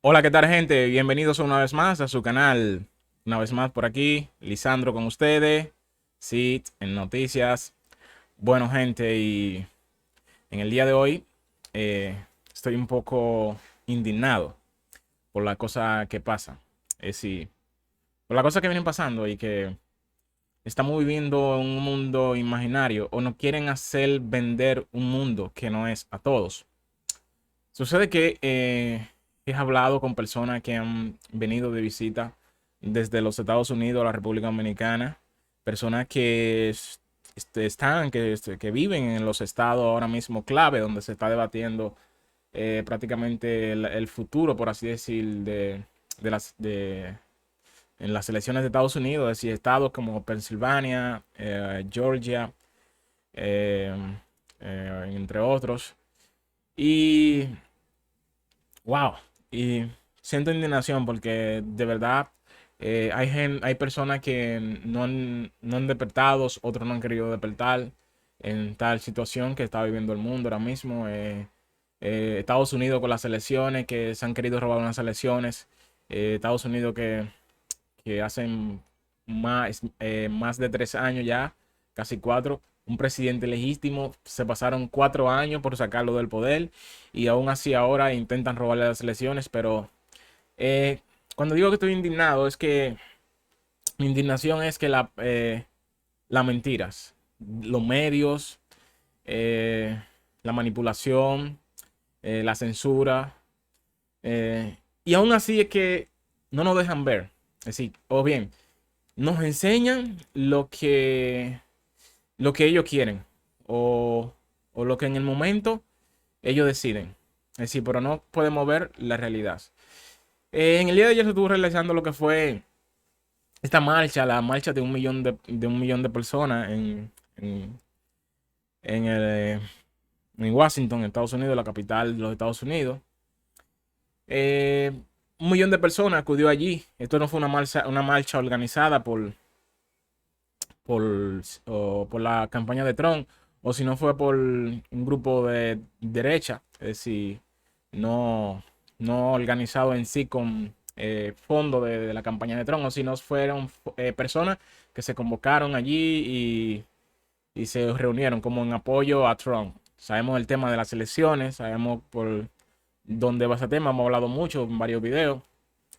Hola, ¿qué tal, gente? Bienvenidos una vez más a su canal. Una vez más por aquí, Lisandro con ustedes. Sí, en noticias. Bueno, gente, y en el día de hoy eh, estoy un poco indignado por la cosa que pasa. Es decir, por la cosa que vienen pasando y que estamos viviendo en un mundo imaginario o nos quieren hacer vender un mundo que no es a todos. Sucede que he hablado con personas que han venido de visita desde los Estados Unidos a la República Dominicana, personas que que viven en los estados ahora mismo clave, donde se está debatiendo prácticamente el futuro, por así decir, de las de en las elecciones de Estados Unidos, es decir, estados como Pensilvania, Georgia, eh, entre otros. Y wow, y siento indignación porque de verdad hay personas que no han despertado, otros no han querido despertar en tal situación que está viviendo el mundo ahora mismo. Estados Unidos con las elecciones, que se han querido robar unas elecciones. Estados Unidos que hacen más de 3 años ya, casi cuatro, un presidente legítimo, se pasaron 4 años por sacarlo del poder y aún así ahora intentan robarle las elecciones, pero eh, cuando digo que estoy indignado es que mi indignación es que las mentiras, los medios, eh, la manipulación, la censura, y aún así es que no nos dejan ver, es decir, o bien, nos enseñan lo que ellos quieren o, o lo que en el momento ellos deciden. Es decir, pero no podemos ver la realidad. En el día de ayer se estuvo realizando lo que fue esta marcha, la marcha de un millón de personas en, el, en Washington, Estados Unidos, la capital de los Estados Unidos. Eh, un millón de personas acudió allí. Esto no fue una marcha organizada por, por la campaña de Trump, o si no fue por un grupo de derecha, es decir, no, no organizado en sí con fondo de la campaña de Trump, o si no fueron personas que se convocaron allí y se reunieron como en apoyo a Trump. Sabemos el tema de las elecciones, sabemos por dónde va ese tema, hemos hablado mucho en varios videos.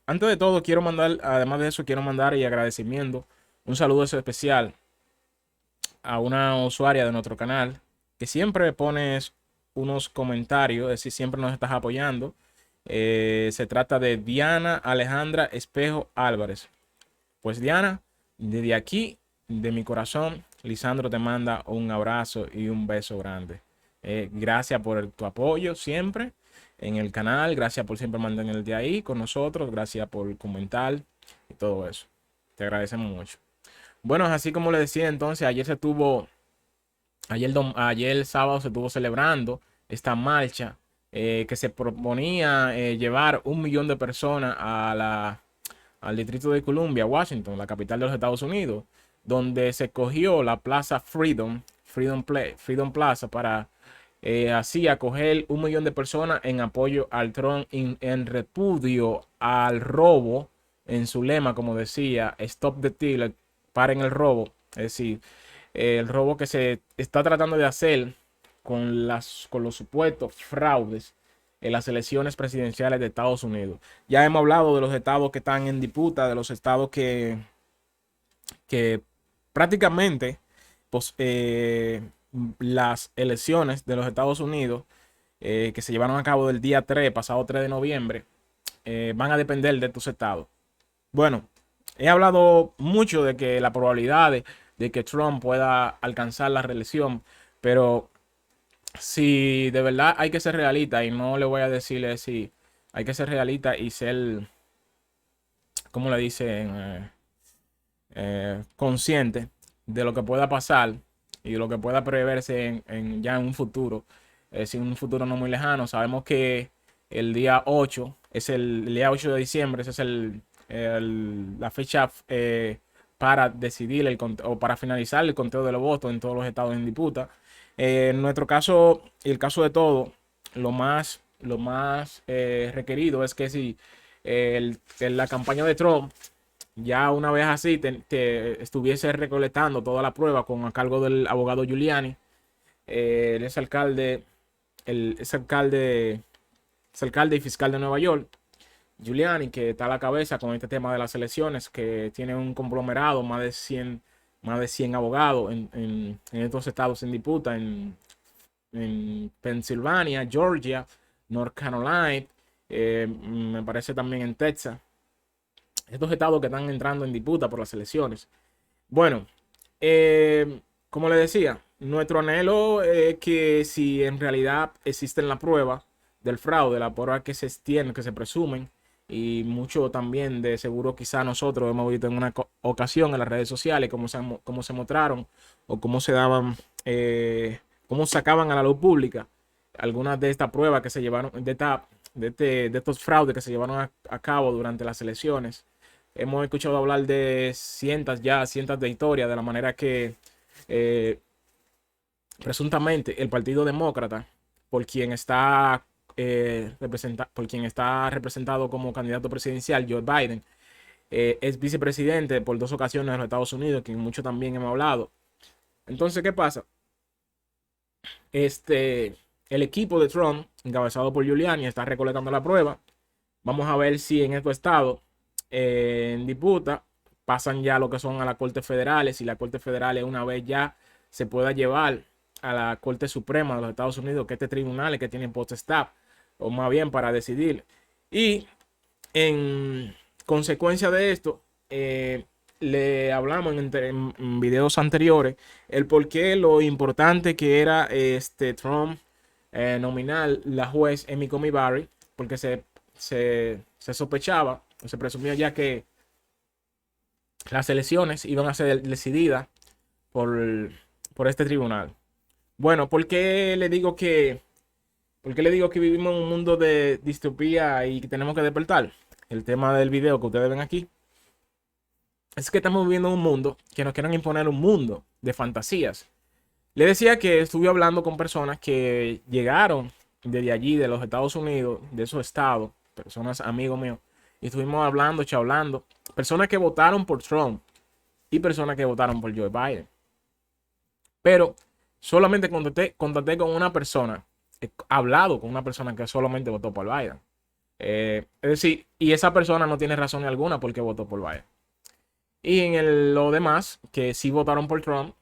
Antes de todo, quiero mandar, además de eso, quiero mandar y agradecimiento, un saludo especial a una usuaria de nuestro canal que siempre pones unos comentarios, es decir, siempre nos estás apoyando. Se trata de Diana Alejandra Espejo Álvarez. Pues Diana, desde aquí, de mi corazón, Lisandro te manda un abrazo y un beso grande. Gracias por tu apoyo siempre en el canal, gracias por siempre mantenerte ahí con nosotros, gracias por comentar y todo eso. Te agradecemos mucho. Bueno, así como le decía entonces, ayer sábado se estuvo celebrando esta marcha que se proponía llevar 1 millón de personas al Distrito de Columbia, Washington, la capital de los Estados Unidos, donde se cogió la Plaza Freedom Plaza para así acoger 1 millón de personas en apoyo al Trump, en repudio al robo, en su lema, como decía, Stop the Steal, paren el robo, es decir, el robo que se está tratando de hacer con los supuestos fraudes en las elecciones presidenciales de Estados Unidos. Ya hemos hablado de los estados que están en disputa, de los estados que prácticamente pues, las elecciones de los Estados Unidos que se llevaron a cabo del día 3, pasado 3 de noviembre, van a depender de estos estados. Bueno, he hablado mucho de que la probabilidad de que Trump pueda alcanzar la reelección, pero si de verdad hay que ser realista, y no le voy a decirle si hay que ser realista y ser, ¿cómo le dicen? Consciente de lo que pueda pasar y de lo que pueda preverse ya en un futuro, en un futuro no muy lejano. Sabemos que el día 8 el día 8 de diciembre, esa es la fecha para decidir o para finalizar el conteo de los votos en todos los estados en disputa. En nuestro caso, y el caso de todo, lo más lo más requerido es que si la campaña de Trump ya una vez así te estuviese recolectando toda la prueba con a cargo del abogado Giuliani, él es alcalde y fiscal de Nueva York, Giuliani, que está a la cabeza con este tema de las elecciones, que tiene un conglomerado, más de 100 abogados en estos estados en disputa, en Pensilvania, Georgia, North Carolina, me parece también en Texas. Estos estados que están entrando en disputa por las elecciones. Bueno, como le decía, nuestro anhelo es que si en realidad existen la prueba del fraude, la prueba que se tiene, que se presumen, y mucho también de seguro quizá nosotros hemos visto en una ocasión en las redes sociales cómo se mostraron o cómo se daban, cómo sacaban a la luz pública algunas de estas pruebas que se llevaron, de estos fraudes que se llevaron a cabo durante las elecciones. Hemos escuchado hablar de cientos de historias de la manera que eh, presuntamente el Partido Demócrata, por quien está por quien está representado como candidato presidencial, Joe Biden, es vicepresidente por 2 ocasiones en los Estados Unidos, que mucho también hemos hablado. Entonces, ¿qué pasa? El equipo de Trump, encabezado por Giuliani, está recolectando la prueba. Vamos a ver si en estos estados en disputa pasan ya lo que son a las Cortes Federales, y la Corte Federales una vez ya se pueda llevar a la Corte Suprema de los Estados Unidos, que este tribunal es que tiene potestad, o más bien para decidir. Y en consecuencia de esto, le hablamos en videos anteriores el por qué lo importante que era Trump nominar la juez Amy Coney Barrett, porque se sospechaba o se presumía ya que las elecciones iban a ser decididas por este tribunal. Bueno, ¿por qué le digo que vivimos en un mundo de distopía y que tenemos que despertar? El tema del video que ustedes ven aquí es que estamos viviendo en un mundo que nos quieren imponer un mundo de fantasías. Le decía que estuve hablando con personas que llegaron desde allí, de los Estados Unidos, de esos estados, personas amigos míos, y estuvimos hablando, charlando, personas que votaron por Trump y personas que votaron por Joe Biden. Pero solamente contacté con una persona, he hablado con una persona que solamente votó por Biden. Es decir, y esa persona no tiene razón alguna por qué votó por Biden. Y lo demás, que sí votaron por Trump,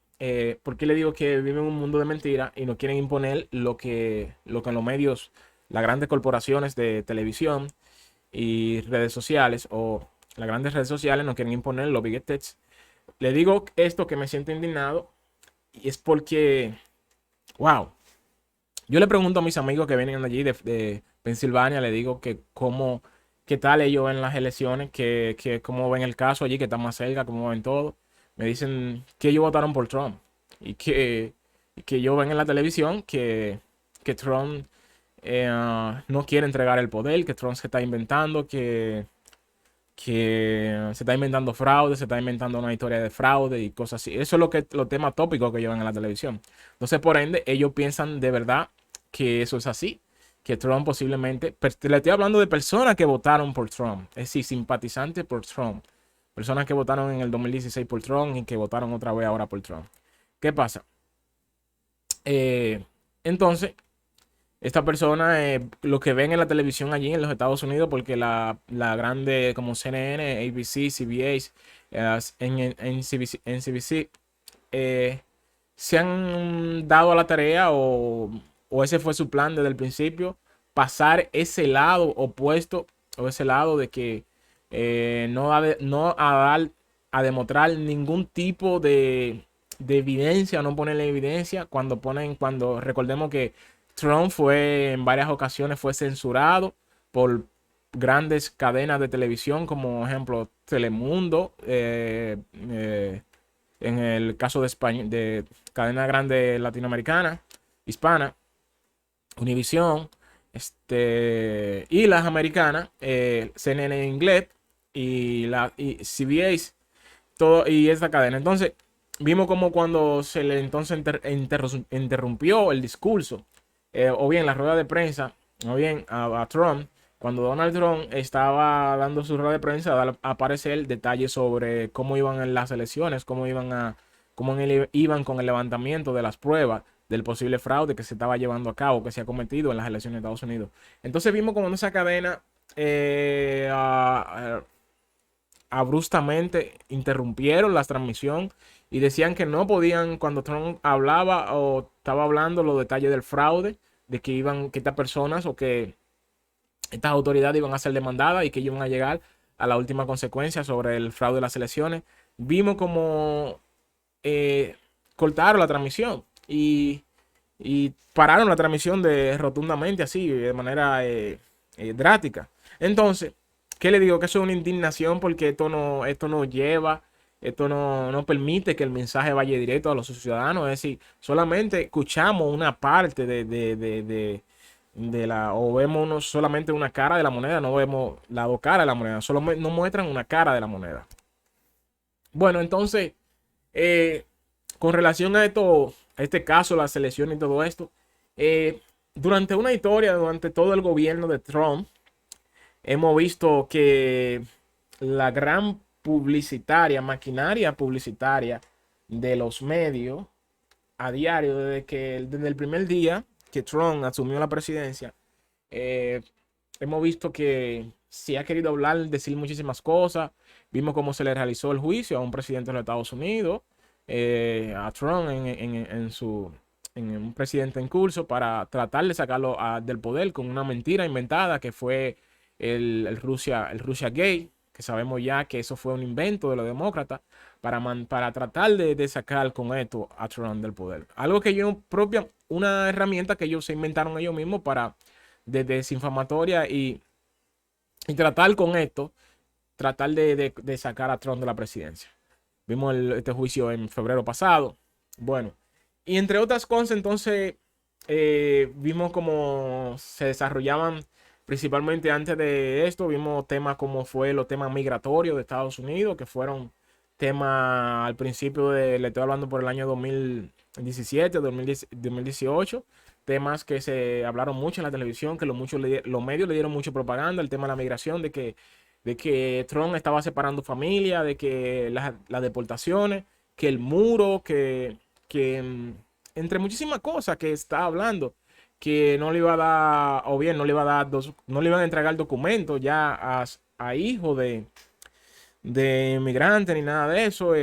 porque le digo que viven en un mundo de mentira y no quieren imponer lo que en los medios, las grandes corporaciones de televisión y redes sociales, o las grandes redes sociales no quieren imponer los big techs. Le digo esto que me siento indignado, y es porque, wow, yo le pregunto a mis amigos que vienen allí de Pensilvania, le digo que qué tal ellos ven las elecciones, que cómo ven el caso allí, que está más cerca, cómo ven todo. Me dicen que ellos votaron por Trump y que ellos ven en la televisión que Trump no quiere entregar el poder, que Trump se está inventando, que se está inventando fraude, se está inventando una historia de fraude y cosas así. Eso es los temas tópicos que llevan en la televisión. Entonces, por ende, ellos piensan de verdad que eso es así, que Trump posiblemente, le estoy hablando de personas que votaron por Trump, es decir, simpatizantes por Trump, personas que votaron en el 2016 por Trump y que votaron otra vez ahora por Trump. ¿Qué pasa? Entonces, esta persona, lo que ven en la televisión allí en los Estados Unidos, porque la grande como CNN, ABC, CBS, NBC, se han dado a la tarea, o ese fue su plan desde el principio, pasar ese lado opuesto, o ese lado de que no a demostrar ningún tipo de evidencia, no ponerle evidencia cuando recordemos que Trump en varias ocasiones fue censurado por grandes cadenas de televisión, como ejemplo Telemundo, en el caso de España, de cadena grande latinoamericana, hispana, Univision, y las americanas, CNN en inglés y CBS, todo, y esta cadena. Entonces, vimos como cuando se le entonces interrumpió el discurso, o bien la rueda de prensa o bien a Trump, cuando Donald Trump estaba dando su rueda de prensa, a aparecer detalles sobre cómo iban en las elecciones, iban con el levantamiento de las pruebas del posible fraude que se estaba llevando a cabo, que se ha cometido en las elecciones de Estados Unidos. Entonces vimos como en esa cadena abruptamente interrumpieron la transmisión y decían que no podían, cuando Trump hablaba o estaba hablando los detalles del fraude, de que estas personas o que estas autoridades iban a ser demandadas y que iban a llegar a la última consecuencia sobre el fraude de las elecciones. Vimos como cortaron la transmisión y pararon la transmisión rotundamente así, de manera drástica. Entonces, ¿qué le digo? Que eso es una indignación porque esto no permite que el mensaje vaya directo a los ciudadanos. Es decir, solamente escuchamos una parte o vemos solamente una cara de la moneda, no vemos las dos caras de la moneda, solo nos muestran una cara de la moneda. Bueno, entonces, eh, con relación a esto, a este caso, la selección y todo esto, eh, durante una historia, durante todo el gobierno de Trump, hemos visto que la gran maquinaria publicitaria de los medios a diario, desde el primer día que Trump asumió la presidencia, eh, hemos visto que se ha querido hablar, decir muchísimas cosas. Vimos cómo se le realizó el juicio a un presidente de los Estados Unidos, a Trump en un presidente en curso, para tratar de sacarlo del poder con una mentira inventada que fue el Rusia Gate, que sabemos ya que eso fue un invento de los demócratas para tratar de sacar con esto a Trump del poder. Algo que una herramienta que ellos se inventaron ellos mismos para de desinflamatoria y tratar con esto, tratar de sacar a Trump de la presidencia. Vimos este juicio en febrero pasado. Bueno, y entre otras cosas, entonces, vimos cómo se desarrollaban, principalmente antes de esto, vimos temas como fue los temas migratorios de Estados Unidos, que fueron temas al principio le estoy hablando por el año 2017, 2018, temas que se hablaron mucho en la televisión, que los medios le dieron mucha propaganda, el tema de la migración, de que Trump estaba separando familias, de que las deportaciones, que el muro, entre muchísimas cosas que está hablando, que no le iba a dar, o bien no le iba a dar no le iban a entregar documentos ya a hijos de inmigrantes ni nada de eso.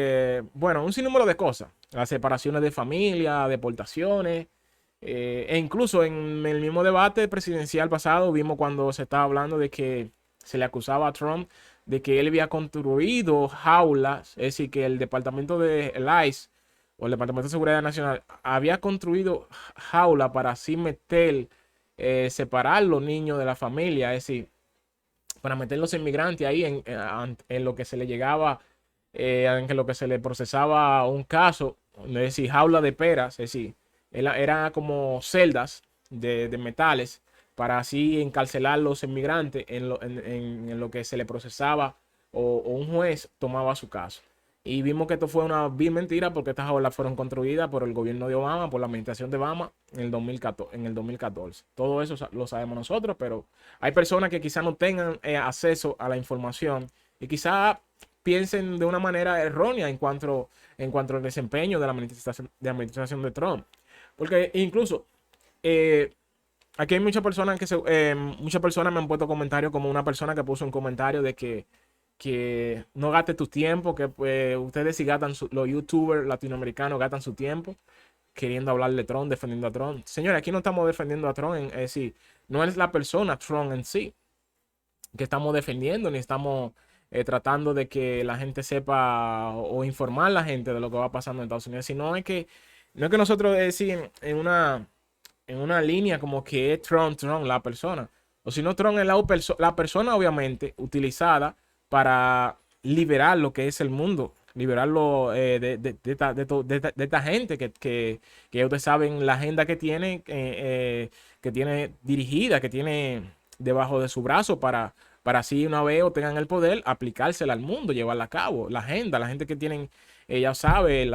Bueno, un sinnúmero de cosas. Las separaciones de familia, deportaciones. E incluso en el mismo debate presidencial pasado vimos cuando se estaba hablando de que se le acusaba a Trump de que él había construido jaulas, es decir, que el departamento de el ICE o el Departamento de Seguridad Nacional había construido jaulas para así separar los niños de la familia, es decir, para meter los inmigrantes ahí en lo que se le llegaba, en lo que se le procesaba un caso, es decir, jaula de peras, es decir, era como celdas de metales para así encarcelar los inmigrantes en lo que se le procesaba o un juez tomaba su caso. Y vimos que esto fue una vil mentira porque estas jaulas fueron construidas por el gobierno de Obama, por la administración de Obama en el 2014. Todo eso lo sabemos nosotros, pero hay personas que quizás no tengan acceso a la información y quizás piensen de una manera errónea en cuanto al desempeño de la administración de Trump. Porque incluso eh, aquí hay muchas personas muchas personas me han puesto comentarios, como una persona que puso un comentario de que no gaste tu tiempo, que pues, ustedes si gastan los youtubers latinoamericanos gastan su tiempo queriendo hablar de Trump, defendiendo a Trump. Señores, aquí no estamos defendiendo a Trump, es decir, no es la persona Trump en sí que estamos defendiendo, ni estamos tratando de que la gente sepa o informar a la gente de lo que va pasando en Estados Unidos, sino no es que nosotros decir en una línea como que es Trump, la persona. O si no, Trump es la persona, obviamente, utilizada para liberar lo que es el mundo. Liberarlo de esta gente que ustedes saben la agenda que tiene dirigida, que tiene debajo de su brazo para así una vez o tengan el poder, aplicársela al mundo, llevarla a cabo. La agenda, la gente que tienen, ya sabe,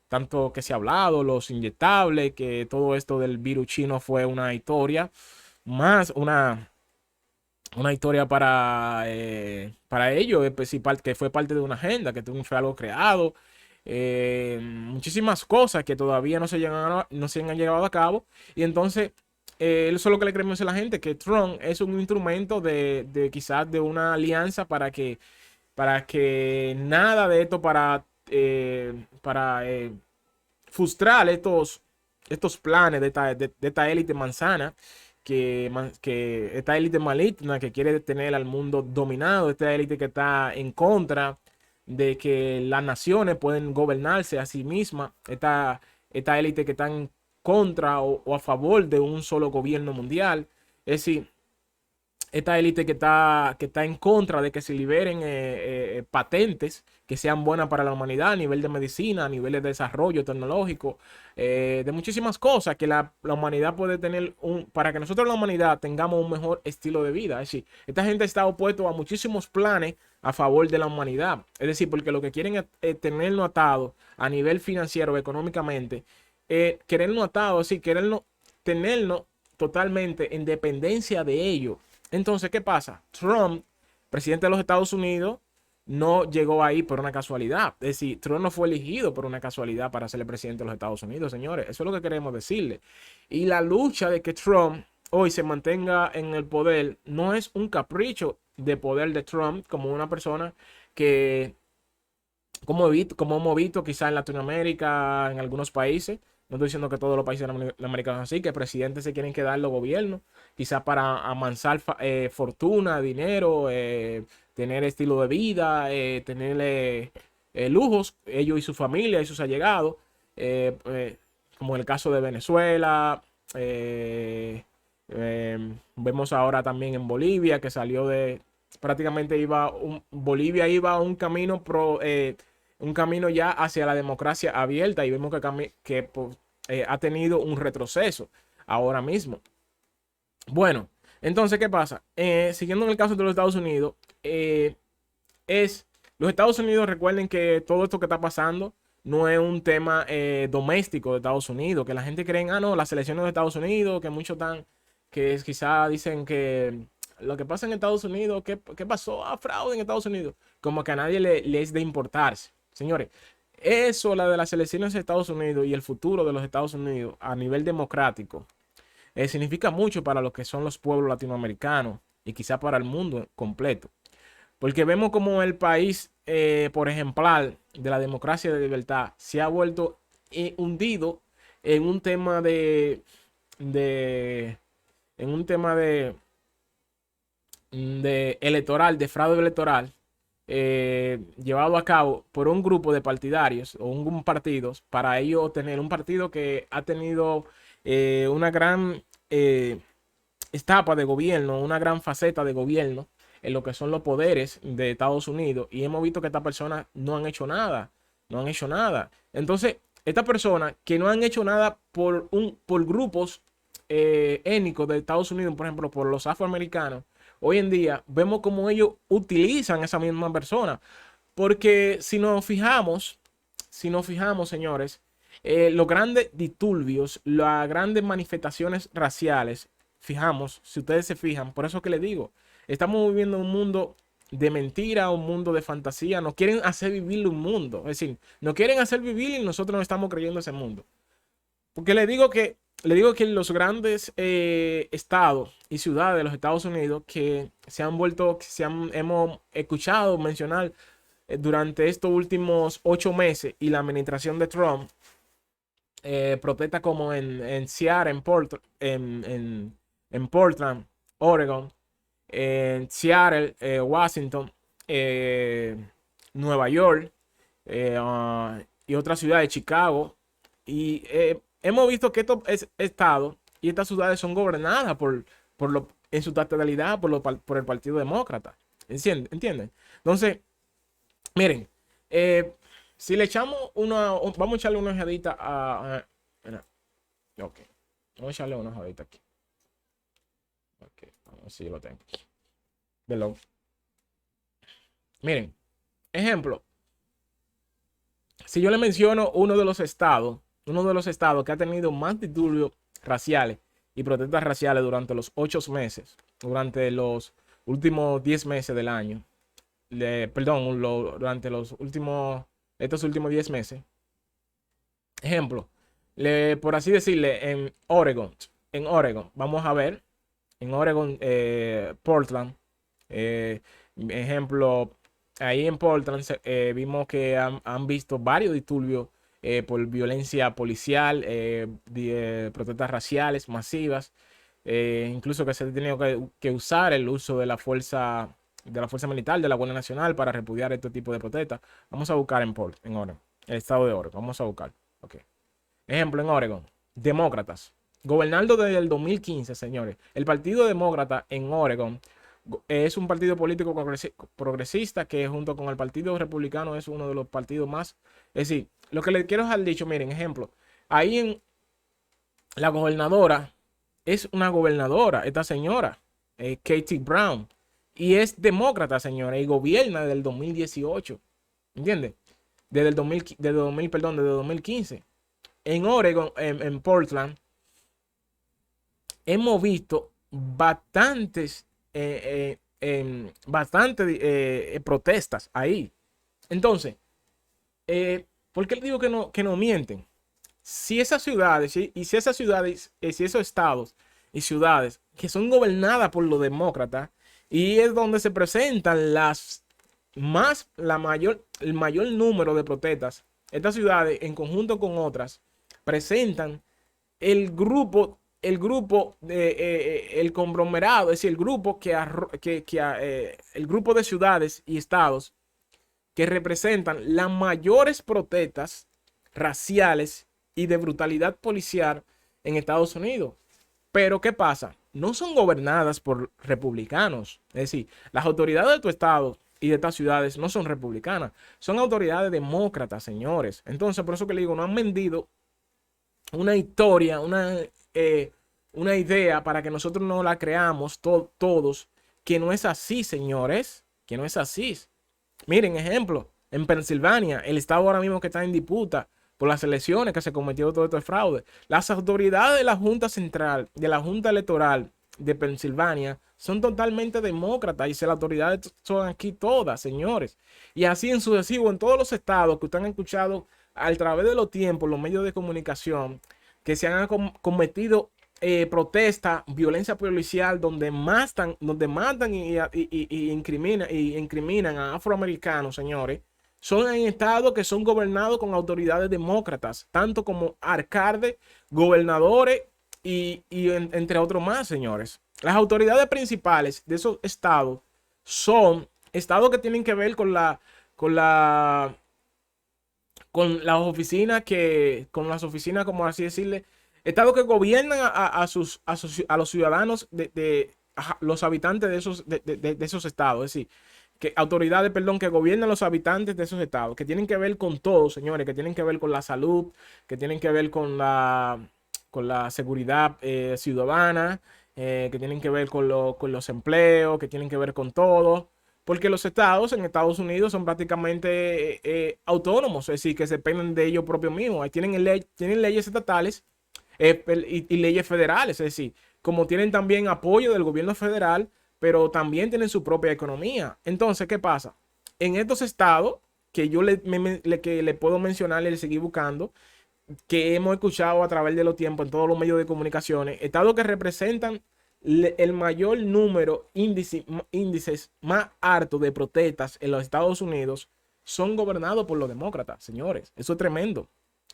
tanto que se ha hablado, los inyectables, que todo esto del virus chino fue una historia más una historia para ellos, pues, sí, que fue parte de una agenda, que fue algo creado. Muchísimas cosas que todavía no se han llegado a cabo. Y entonces, eso es lo que le queremos decir a la gente, que Trump es un instrumento de quizás de una alianza para que nada de esto para frustrar estos planes de esta élite manzana, que esta élite maligna que quiere tener al mundo dominado, esta élite que está en contra de que las naciones pueden gobernarse a sí mismas, esta élite que está en contra o a favor de un solo gobierno mundial. Es decir, esta élite que está en contra de que se liberen patentes que sean buenas para la humanidad a nivel de medicina, a nivel de desarrollo tecnológico, de muchísimas cosas que la humanidad puede tener, para que nosotros la humanidad tengamos un mejor estilo de vida. Es decir, esta gente está opuesto a muchísimos planes a favor de la humanidad. Es decir, porque lo que quieren es tenernos atados a nivel financiero, económicamente, querernos atados, es decir, querernos tenernos totalmente en dependencia de ellos. Entonces, ¿qué pasa? Trump, presidente de los Estados Unidos, no llegó ahí por una casualidad. Es decir, Trump no fue elegido por una casualidad para ser el presidente de los Estados Unidos, señores. Eso es lo que queremos decirle. Y la lucha de que Trump hoy se mantenga en el poder no es un capricho de poder de Trump como una persona que, como hemos visto quizá en Latinoamérica, en algunos países. No estoy diciendo que todos los países americanos son así, que presidentes se quieren quedar los gobiernos, quizás para amansar fortuna, dinero, tener estilo de vida, tener lujos, ellos y su familia y sus allegados, como en el caso de Venezuela. Vemos ahora también en Bolivia que salió prácticamente Bolivia iba a un camino ya hacia la democracia abierta, y vemos que pues, ha tenido un retroceso ahora mismo. Bueno, entonces, ¿qué pasa? Siguiendo en el caso de los Estados Unidos, los Estados Unidos, recuerden que todo esto que está pasando no es un tema doméstico de Estados Unidos, que la gente cree, no, las elecciones de Estados Unidos, que muchos quizá dicen que lo que pasa en Estados Unidos, ¿qué pasó? Fraude en Estados Unidos. Como que a nadie le es de importarse. Señores, eso, la de las elecciones de Estados Unidos y el futuro de los Estados Unidos a nivel democrático, significa mucho para lo que son los pueblos latinoamericanos y quizá para el mundo completo. Porque vemos como el país, por ejemplar, de la democracia y de libertad, se ha vuelto hundido en un tema de en un tema de electoral, de fraude electoral, llevado a cabo por un grupo de partidarios o un partido, para ello obtener un partido que ha tenido una gran etapa de gobierno, una gran faceta de gobierno en lo que son los poderes de Estados Unidos, y hemos visto que estas personas no han hecho nada, no han hecho nada. Entonces, estas personas que no han hecho nada por grupos étnicos de Estados Unidos, por ejemplo, por los afroamericanos, hoy en día vemos como ellos utilizan esa misma persona. Porque si nos fijamos, señores, los grandes disturbios, las grandes manifestaciones raciales, fijamos, si ustedes se fijan, por eso que les digo, estamos viviendo un mundo de mentira, un mundo de fantasía. Nos quieren hacer vivir un mundo. Es decir, nos quieren hacer vivir y nosotros no estamos creyendo ese mundo. Porque le digo que los grandes estados y ciudades de los Estados Unidos que se han vuelto, hemos escuchado mencionar durante estos últimos 8 meses y la administración de Trump, protesta como en Seattle, en Portland, Oregon, en Seattle, Washington, eh, Nueva York, y otras ciudades, Chicago. Y hemos visto que estos estados y estas ciudades son gobernadas en su totalidad por el Partido Demócrata. ¿Entienden? Entonces, miren, si le echamos vamos a echarle una ojadita mira, ok, vamos a echarle una ojadita aquí. Ok, vamos a ver si lo tengo. Hello. Miren, ejemplo, si yo le menciono uno de los estados que ha tenido más disturbios raciales y protestas raciales durante los 8 meses, durante los últimos 10 meses del año, durante estos últimos 10 meses. Ejemplo, por así decirle, en Oregon, vamos a ver, en Oregon, Portland, ejemplo, ahí en Portland vimos que han visto varios disturbios por violencia policial, protestas raciales masivas, incluso que se ha tenido que usar el uso de la fuerza militar, de la Guardia Nacional para repudiar este tipo de protestas. Vamos a buscar en Oregon, el estado de Oregon, vamos a buscar. Okay. Ejemplo, en Oregon, demócratas, gobernando desde el 2015, señores. El Partido Demócrata en Oregon es un partido político progresista que junto con el Partido Republicano es uno de los partidos más... Es decir, lo que les quiero dejar dicho, miren, ejemplo, ahí en la gobernadora es una gobernadora, esta señora, Katie Brown, y es demócrata, señora, y gobierna desde el 2018, ¿entiendes? Desde el 2015. En Oregon, en Portland, hemos visto bastantes protestas ahí. Entonces, ¿por qué les digo que no mienten? Si esas ciudades, si esas ciudades, si esos estados y ciudades que son gobernadas por los demócratas, y es donde se presentan el mayor número de protestas, estas ciudades en conjunto con otras presentan el conglomerado, es decir, el grupo el grupo de ciudades y estados que representan las mayores protestas raciales y de brutalidad policial en Estados Unidos. Pero ¿qué pasa? No son gobernadas por republicanos. Es decir, las autoridades de tu estado y de estas ciudades no son republicanas, son autoridades demócratas, señores. Entonces, por eso que le digo, no han vendido una historia, una idea para que nosotros no la creamos todos, que no es así, señores, que no es así. Miren, ejemplo, en Pensilvania, el estado ahora mismo que está en disputa por las elecciones, que se cometió todo este fraude, las autoridades de la Junta Central, de la Junta Electoral de Pensilvania, son totalmente demócratas y las autoridades son aquí todas, señores. Y así en sucesivo en todos los estados que ustedes han escuchado a través de los tiempos, los medios de comunicación, que se han cometido protesta, violencia policial, donde matan y incriminan a afroamericanos, señores, son en estados que son gobernados con autoridades demócratas, tanto como alcaldes, gobernadores entre otros más, señores. Las autoridades principales de esos estados son estados que tienen que ver con las oficinas como así decirle, estados que gobiernan a los ciudadanos los habitantes de esos estados, es decir, que autoridades, perdón, que gobiernan los habitantes de esos estados, que tienen que ver con todo, señores, que tienen que ver con la salud, que tienen que ver con la seguridad ciudadana, que tienen que ver con los empleos, que tienen que ver con todo. Porque los estados en Estados Unidos son prácticamente autónomos, es decir, que se dependen de ellos propios mismos. Ahí tienen leyes estatales y leyes federales, es decir, como tienen también apoyo del gobierno federal, pero también tienen su propia economía. Entonces, ¿qué pasa? En estos estados que yo que le puedo mencionar y le seguí buscando, que hemos escuchado a través de los tiempos en todos los medios de comunicaciones, estados que representan el mayor número, índices más altos de protestas en los Estados Unidos, son gobernados por los demócratas, señores. Eso es tremendo.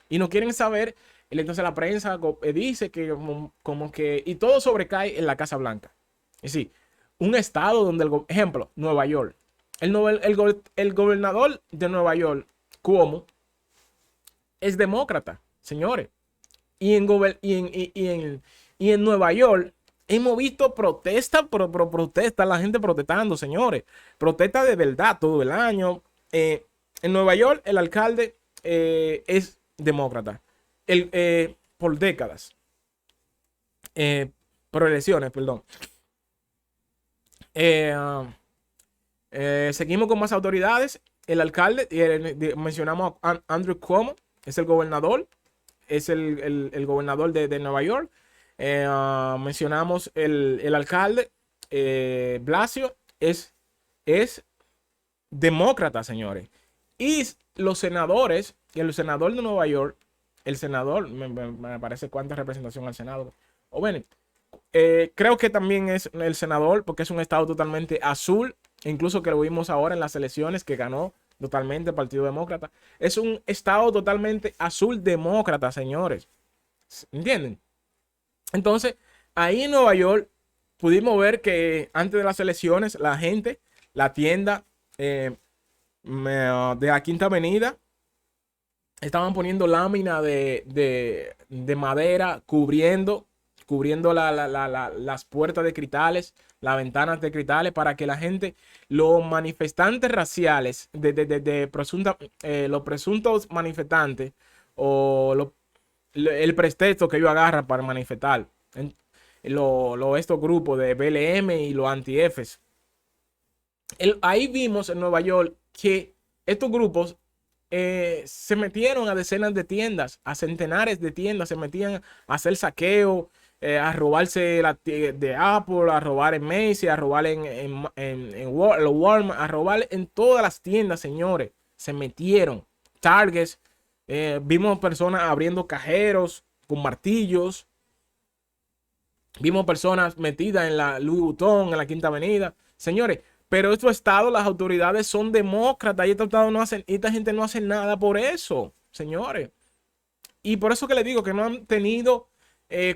Y no quieren saber, entonces la prensa dice que como que, y todo sobrecae en la Casa Blanca. Es decir, un estado donde, ejemplo, Nueva York. El gobernador de Nueva York, Cuomo, es demócrata, señores. Y en Nueva York hemos visto protestas, la gente protestando, señores. Protestas de verdad todo el año. En Nueva York el alcalde es demócrata. Por décadas. Por elecciones, perdón. Seguimos con más autoridades. El alcalde, mencionamos a Andrew Cuomo, es el gobernador. Es el gobernador de Nueva York. Mencionamos el alcalde, Blasio, es demócrata, señores. Y los senadores, el senador de Nueva York, el senador, me parece cuánta representación al Senado. O bueno, creo que también es el senador, porque es un estado totalmente azul, incluso que lo vimos ahora en las elecciones que ganó totalmente el Partido Demócrata. Es un estado totalmente azul demócrata, señores. ¿Entienden? Entonces, ahí en Nueva York pudimos ver que antes de las elecciones, la gente, la tienda de la Quinta Avenida, estaban poniendo lámina de madera cubriendo las puertas de cristales, las ventanas de cristales, para que la gente, los manifestantes raciales, los presuntos manifestantes, o el pretexto que ellos agarran para manifestar, estos grupos de BLM y los anti-Fs. Ahí vimos en Nueva York que estos grupos se metieron a decenas de tiendas, a centenares de tiendas, se metían a hacer saqueo, a robarse de Apple, a robar en Macy's, a robar en Walmart, a robar en todas las tiendas, señores. Se metieron. Targets, vimos personas abriendo cajeros con martillos. Vimos personas metidas en la Louis Vuitton, en la Quinta Avenida. Señores, pero estos estados, las autoridades son demócratas y estos estados no hacen, esta gente no hace nada por eso, señores. Y por eso que les digo que no han tenido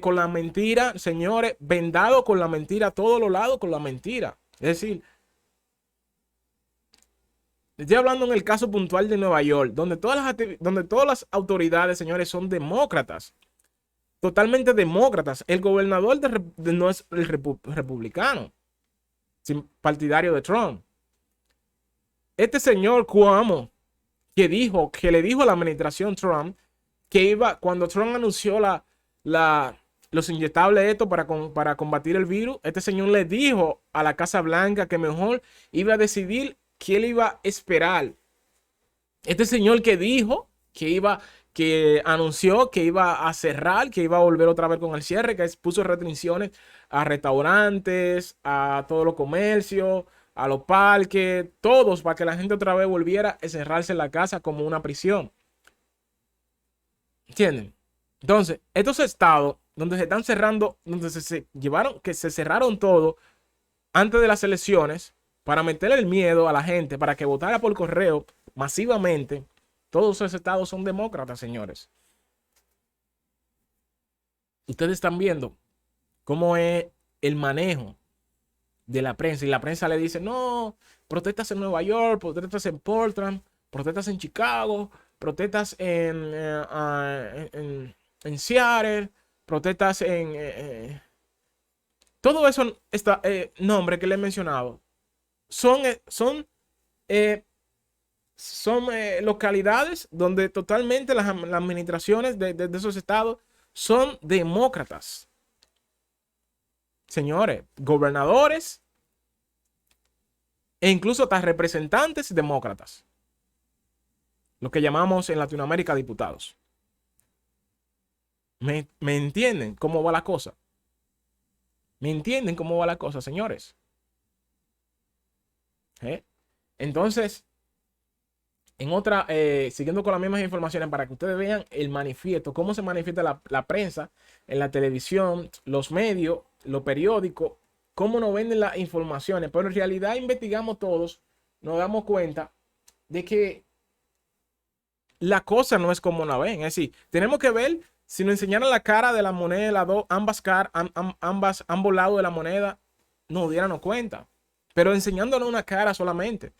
con la mentira, señores, vendado con la mentira a todos los lados con la mentira. Es decir, estoy hablando en el caso puntual de Nueva York, donde todas las autoridades, señores, son demócratas. Totalmente demócratas. El gobernador no es el republicano, partidario de Trump. Este señor Cuomo, que le dijo a la administración Trump que iba, cuando Trump anunció los inyectables estos para combatir el virus, este señor le dijo a la Casa Blanca que mejor iba a decidir qué él iba a esperar. Este señor que anunció que iba a cerrar, que iba a volver otra vez con el cierre, que puso restricciones a restaurantes, a todos los comercios, a los parques, todos, para que la gente otra vez volviera a encerrarse en la casa como una prisión. ¿Entienden? Entonces, estos estados donde se están cerrando, donde se cerraron todo antes de las elecciones para meterle el miedo a la gente, para que votara por correo masivamente, todos esos estados son demócratas, señores. Ustedes están viendo cómo es el manejo de la prensa. Y la prensa le dice, no, protestas en Nueva York, protestas en Portland, protestas en Chicago, protestas en Seattle, protestas todo eso, nombre que le he mencionado, son localidades donde totalmente las administraciones de esos estados son demócratas. Señores, gobernadores e incluso hasta representantes demócratas. Lo que llamamos en Latinoamérica diputados. ¿Me entienden cómo va la cosa? ¿Me entienden cómo va la cosa, señores? Entonces, siguiendo con las mismas informaciones para que ustedes vean el manifiesto, cómo se manifiesta la prensa en la televisión, los medios, los periódicos, cómo nos venden las informaciones. Pero en realidad investigamos todos, nos damos cuenta de que la cosa no es como la ven. Es decir, tenemos que ver, si nos enseñaran la cara de la moneda, ambos lados de la moneda, nos diéramos cuenta. Pero enseñándonos una cara solamente.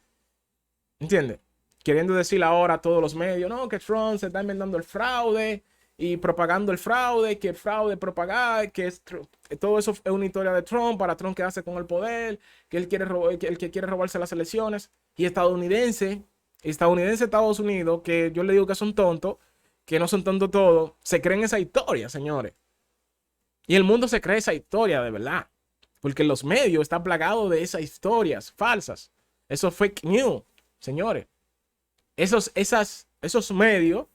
¿Entiendes? Queriendo decir ahora a todos los medios, no, que Trump se está inventando el fraude y propagando el fraude, que el fraude propagado, todo eso es una historia de Trump para Trump quedarse con el poder, que él quiere robarse las elecciones. Y estadounidense, Estados Unidos, que yo le digo que son tontos, que no son tontos todos, se creen esa historia, señores. Y el mundo se cree esa historia de verdad. Porque los medios están plagados de esas historias falsas. Esos fake news, señores. Esos medios,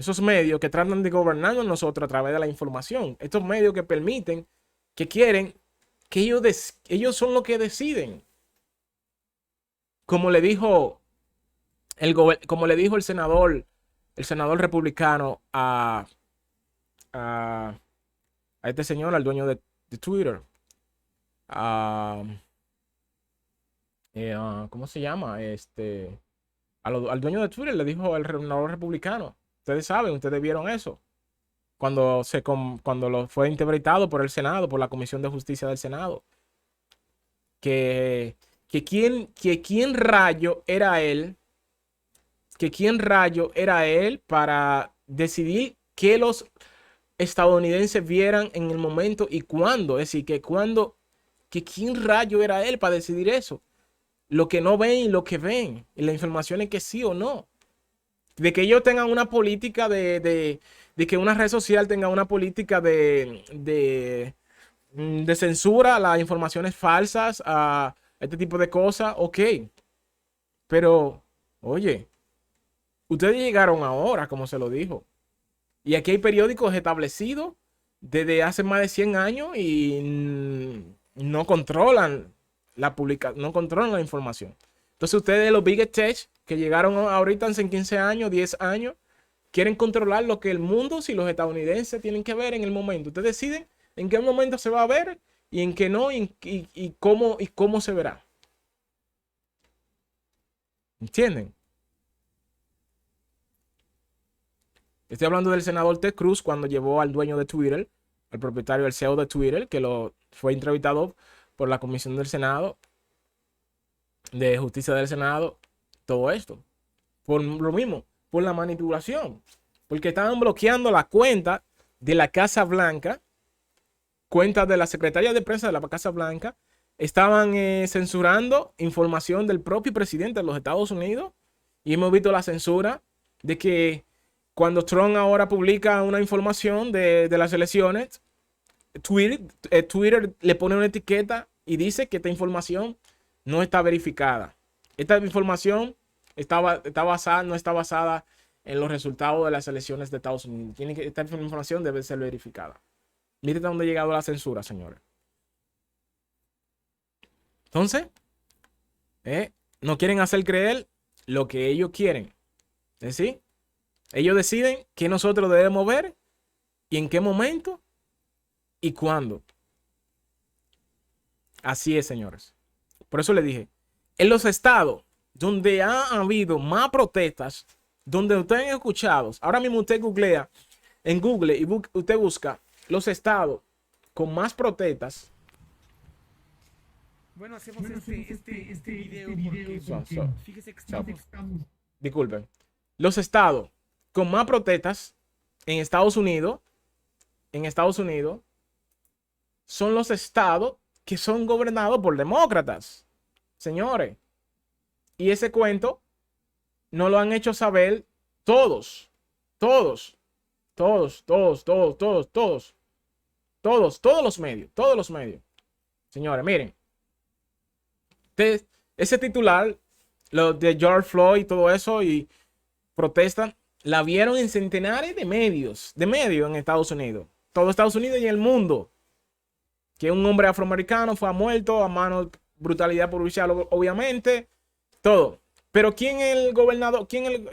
Esos medios que tratan de gobernarnos nosotros a través de la información. Estos medios que permiten, que quieren, que ellos son los que deciden. Como le dijo como le dijo el senador republicano a, a este señor, al dueño de Twitter. ¿Cómo se llama? Al dueño de Twitter le dijo el senador republicano. Ustedes saben, ustedes vieron eso. Cuando lo fue interpretado por el Senado, por la Comisión de Justicia del Senado. Que quién rayo era él. Que quién rayo era él para decidir que los estadounidenses vieran en el momento y cuándo. Es decir, que quién rayo era él para decidir eso. Lo que no ven y lo que ven. Y la información es que sí o no. De que ellos tengan una política de que una red social tenga una política de censura a las informaciones falsas, a este tipo de cosas, ok. Pero, oye, ustedes llegaron ahora, como se lo dijo. Y aquí hay periódicos establecidos desde hace más de 100 años y no controlan no controlan la información. Entonces ustedes, los Big Tech, que llegaron ahorita en 15 años, 10 años, quieren controlar lo que el mundo, si los estadounidenses tienen que ver en el momento. Ustedes deciden en qué momento se va a ver y en qué no, y cómo se verá. ¿Entienden? Estoy hablando del senador Ted Cruz cuando llevó al dueño de Twitter, al propietario, del CEO de Twitter, que lo fue entrevistado por la Comisión del Senado, de Justicia del Senado, todo esto. Por lo mismo, por la manipulación. Porque estaban bloqueando la cuenta de la Casa Blanca, cuentas de la Secretaría de Prensa de la Casa Blanca, estaban censurando información del propio presidente de los Estados Unidos. Y hemos visto la censura de que cuando Trump ahora publica una información de las elecciones, Twitter le pone una etiqueta y dice que esta información no está verificada. Esta información no está basada en los resultados de las elecciones de Estados Unidos. Esta información debe ser verificada. Miren a dónde ha llegado la censura, señores. Entonces, no quieren hacer creer lo que ellos quieren. ¿Es decir? Ellos deciden qué nosotros debemos ver y en qué momento y cuándo. Así es, señores. Por eso le dije, en los estados donde ha habido más protestas, donde ustedes han escuchado, ahora mismo usted googlea en Google y usted busca los estados con más protestas. Bueno, hacemos este video porque fíjese que estamos. Disculpen. Los estados con más protestas en Estados Unidos son los estados que son gobernados por demócratas, señores. Y ese cuento no lo han hecho saber todos los medios. Señores, miren, ese titular, lo de George Floyd y todo eso, y protestan, la vieron en centenares de medios en Estados Unidos, todo Estados Unidos y el mundo, que un hombre afroamericano fue muerto a manos de brutalidad policial, obviamente, todo. Pero ¿quién es el gobernador? ¿Quién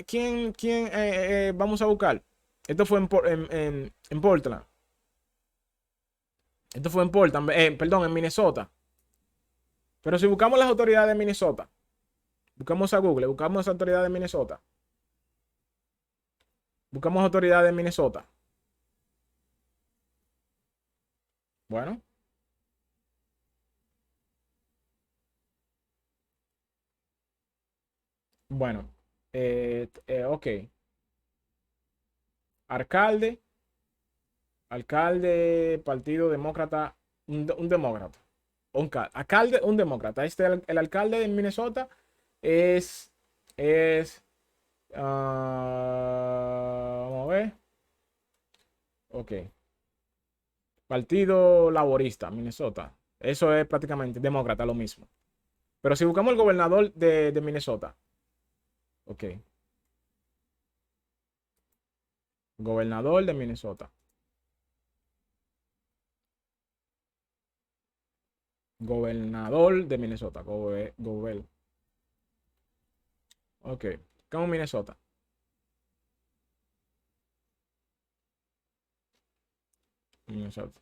vamos a buscar? Esto fue en Portland. Esto fue en Portland, perdón, en Minnesota. Pero si buscamos las autoridades de Minnesota, buscamos a Google, buscamos las autoridades de Minnesota. Buscamos autoridades de Minnesota. Bueno. Bueno. Ok. Alcalde. Alcalde, Partido Demócrata. Un demócrata. Alcalde, un demócrata. El alcalde de Minnesota es. Vamos a ver. Ok. Partido Laborista, Minnesota. Eso es prácticamente demócrata, lo mismo. Pero si buscamos el gobernador de Minnesota. Ok. Gobernador de Minnesota. Gobernador de Minnesota. Ok. ¿Cómo Minnesota? Minnesota.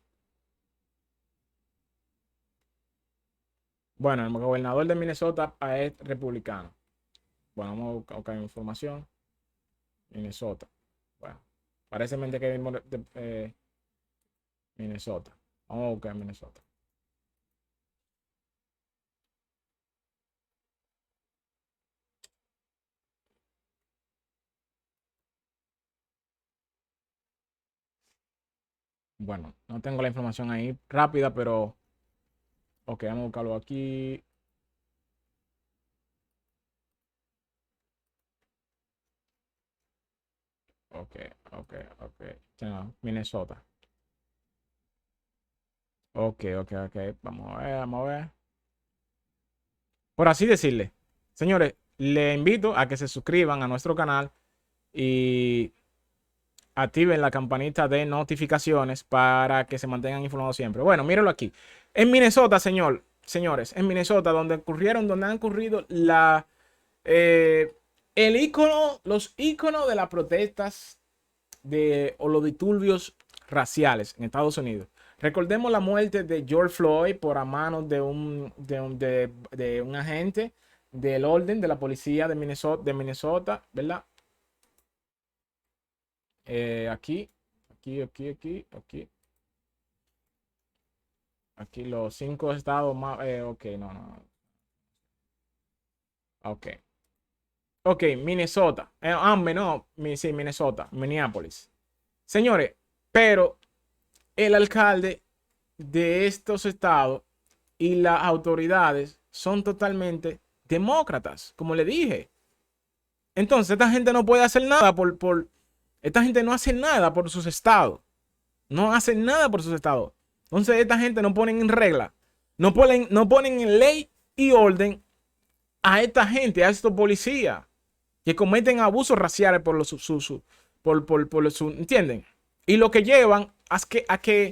Bueno, el gobernador de Minnesota es republicano. Bueno, vamos a buscar información. Minnesota. Bueno, parece mente que Minnesota. Vamos a buscar Minnesota. Bueno, no tengo la información ahí rápida, pero ok, vamos a buscarlo aquí. Ok, ok. No, Minnesota. Ok. Vamos a ver. Por así decirle. Señores, le invito a que se suscriban a nuestro canal y activen la campanita de notificaciones para que se mantengan informados siempre. Bueno, mírenlo aquí. En Minnesota, señores, en Minnesota, donde han ocurrido los íconos de las protestas o los disturbios raciales en Estados Unidos. Recordemos la muerte de George Floyd por a manos de un agente del orden de la policía de Minnesota, ¿verdad? Aquí. Aquí los 5 estados más. Ok, no. Ok. Ok, Minnesota. No, sí, Minnesota, Minneapolis. Señores, pero el alcalde de estos estados y las autoridades son totalmente demócratas, como le dije. Entonces, esta gente no puede hacer nada esta gente no hace nada por sus estados. No hacen nada por sus estados. Entonces, esta gente no ponen en regla. No ponen en ley y orden a esta gente, a estos policías que cometen abusos raciales ¿entienden? Y lo que llevan a que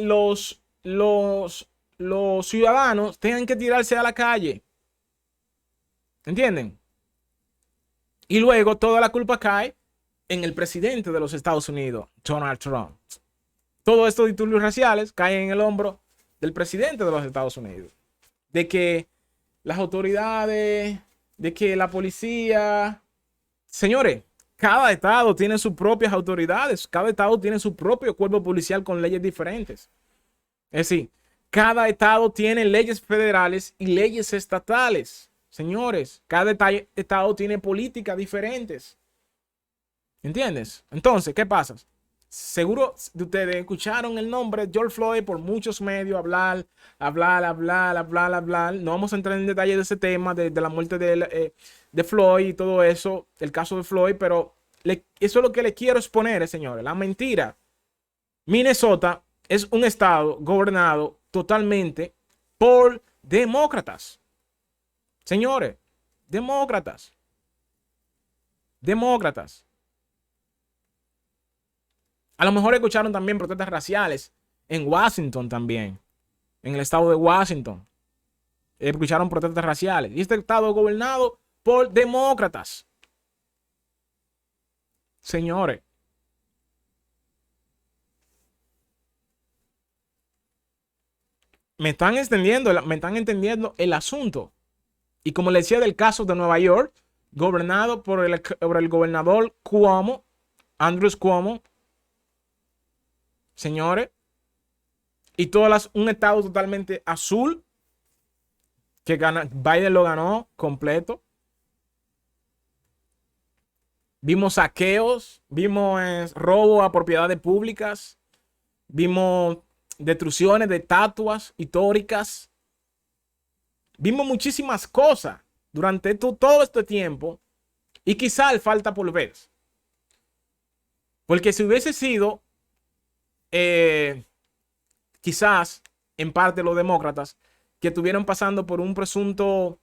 los ciudadanos tengan que tirarse a la calle. ¿Entienden? Y luego toda la culpa cae en el presidente de los Estados Unidos, Donald Trump. Todos estos disturbios raciales caen en el hombro del presidente de los Estados Unidos. De que las autoridades, de que la policía... Señores, cada estado tiene sus propias autoridades. Cada estado tiene su propio cuerpo policial con leyes diferentes. Es decir, cada estado tiene leyes federales y leyes estatales. Señores, cada estado tiene políticas diferentes. ¿Entiendes? Entonces, ¿qué pasa? Seguro de ustedes escucharon el nombre de George Floyd por muchos medios hablar. No vamos a entrar en detalle de ese tema, de la muerte de Floyd y todo eso, el caso de Floyd, pero eso es lo que le quiero exponer, señores. La mentira. Minnesota es un estado gobernado totalmente por demócratas. Señores, demócratas. A lo mejor escucharon también protestas raciales en Washington también. En el estado de Washington. Escucharon protestas raciales. Y este estado es gobernado por demócratas. Señores. Me están entendiendo el asunto. Y como le decía del caso de Nueva York, gobernado por el gobernador Cuomo, Andrew Cuomo. Señores. Y un estado totalmente azul. Que Biden lo ganó completo. Vimos saqueos. Vimos robo a propiedades públicas. Vimos destrucciones de estatuas históricas. Vimos muchísimas cosas durante todo este tiempo. Y quizá falta por ver. Porque si hubiese sido quizás en parte los demócratas que estuvieron pasando por un presunto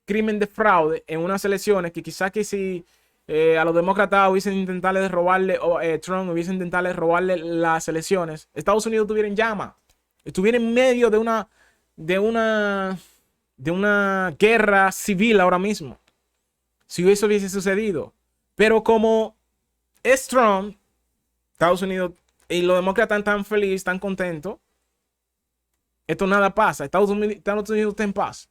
crimen de fraude en unas elecciones, que quizás que si a los demócratas hubiesen intentado robarle, Trump hubiese intentado robarle las elecciones, Estados Unidos estuviera en llama, estuviera en medio de una guerra civil ahora mismo, si eso hubiese sucedido. Pero como es Trump, Estados Unidos y los demócratas están tan felices, tan contentos, esto nada pasa. Estados Unidos está en paz.